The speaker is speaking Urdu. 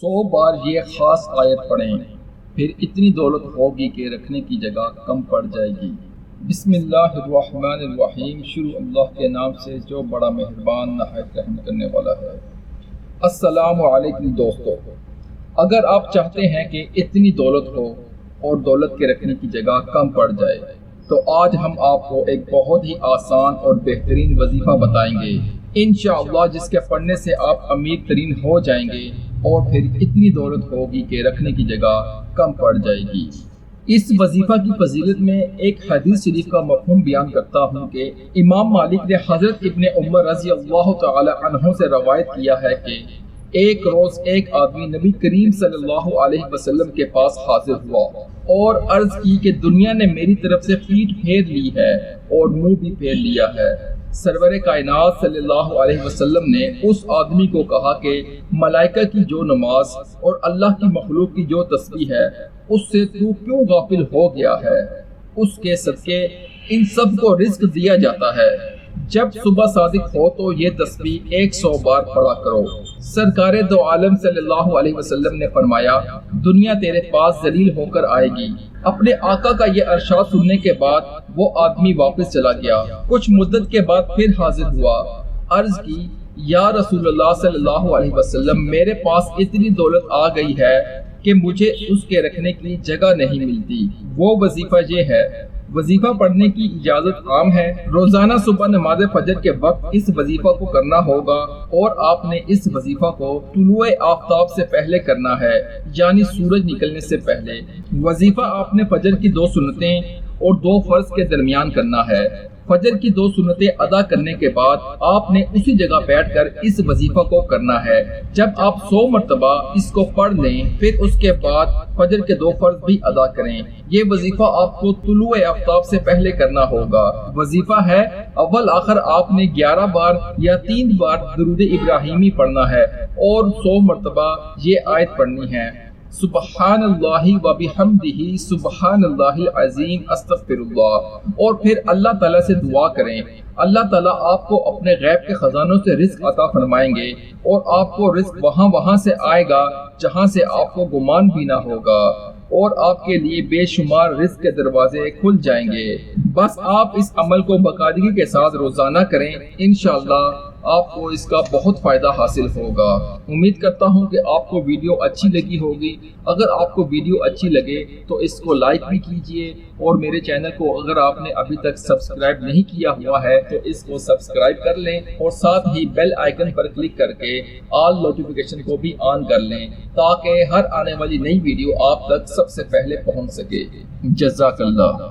100 بار یہ خاص آیت پڑھیں، پھر اتنی دولت ہوگی کہ رکھنے کی جگہ کم پڑ جائے گی۔ بسم اللہ الرحمن الرحیم، شروع اللہ کے نام سے جو بڑا مہربان نہایت رحم کرنے والا ہے۔ السلام علیکم دوستو، اگر آپ چاہتے ہیں کہ اتنی دولت ہو اور دولت کے رکھنے کی جگہ کم پڑ جائے تو آج ہم آپ کو ایک بہت ہی آسان اور بہترین وظیفہ بتائیں گے انشاءاللہ، جس کے پڑھنے سے آپ امیر ترین ہو جائیں گے اور پھر اتنی دولت ہوگی کہ رکھنے کی جگہ کم پڑ جائے گی۔ اس وظیفہ کی فضیلت میں ایک حدیث شریف کا مفہوم بیان کرتا ہوں کہ امام مالک نے حضرت ابن عمر رضی اللہ تعالی عنہ سے روایت کیا ہے کہ ایک روز ایک آدمی نبی کریم صلی اللہ علیہ وسلم کے پاس حاضر ہوا اور عرض کی کہ دنیا نے میری طرف سے پیٹھ پھیر لی ہے اور منہ بھی پھیر لیا ہے۔ سرور کائنات صلی اللہ علیہ وسلم نے اس آدمی کو کہا کہ ملائکہ کی جو نماز اور اللہ کی مخلوق کی جو تسبیح ہے اس سے تو کیوں غافل ہو گیا ہے؟ اس کے صدقے ان سب کو رزق دیا جاتا ہے۔ جب صبح صادق ہو تو یہ تسبیح 100 بار پڑھا کرو۔ سرکار دو عالم صلی اللہ علیہ وسلم نے فرمایا، دنیا تیرے پاس ذلیل ہو کر آئے گی۔ اپنے آقا کا یہ ارشاد سننے کے بعد وہ آدمی واپس چلا گیا۔ کچھ مدت کے بعد پھر حاضر ہوا، عرض کی، یا رسول اللہ صلی اللہ علیہ وسلم، میرے پاس اتنی دولت آ گئی ہے کہ مجھے اس کے رکھنے کی جگہ نہیں ملتی۔ وہ وظیفہ یہ ہے۔ وظیفہ پڑھنے کی اجازت عام ہے۔ روزانہ صبح نماز فجر کے وقت اس وظیفہ کو کرنا ہوگا اور آپ نے اس وظیفہ کو طلوع آفتاب سے پہلے کرنا ہے، یعنی سورج نکلنے سے پہلے۔ وظیفہ آپ نے فجر کی 2 سنتیں اور 2 فرض کے درمیان کرنا ہے۔ فجر کی 2 سنتیں ادا کرنے کے بعد آپ نے اسی جگہ بیٹھ کر اس وظیفہ کو کرنا ہے۔ جب آپ 100 مرتبہ اس کو پڑھ لیں پھر اس کے بعد فجر کے 2 فرض بھی ادا کریں۔ یہ وظیفہ آپ کو طلوع آفتاب سے پہلے کرنا ہوگا۔ وظیفہ ہے، اول آخر آپ نے 11 بار یا 3 بار درود ابراہیمی پڑھنا ہے اور 100 مرتبہ یہ آیت پڑھنی ہے، سبحان اللہ و بحمدہ سبحان اللہ العظیم استغفر اللہ، اور پھر اللہ تعالیٰ سے دعا کریں۔ اللہ تعالیٰ آپ کو اپنے غیب کے خزانوں سے رزق عطا فرمائیں گے اور آپ کو رزق وہاں سے آئے گا جہاں سے آپ کو گمان بھی نہ ہوگا، اور آپ کے لیے بے شمار رزق کے دروازے کھل جائیں گے۔ بس آپ اس عمل کو باقاعدگی کے ساتھ روزانہ کریں، انشاءاللہ آپ کو اس کا بہت فائدہ حاصل ہوگا۔ امید کرتا ہوں کہ آپ کو ویڈیو اچھی لگی ہوگی۔ اگر آپ کو ویڈیو اچھی لگے تو اس کو لائک بھی کیجئے، اور میرے چینل کو اگر آپ نے ابھی تک سبسکرائب نہیں کیا ہوا ہے تو اس کو سبسکرائب کر لیں، اور ساتھ ہی بیل آئیکن پر کلک کر کے آل نوٹیفیکیشن کو بھی آن کر لیں تاکہ ہر آنے والی نئی ویڈیو آپ تک سب سے پہلے پہنچ سکے۔ جزاک اللہ۔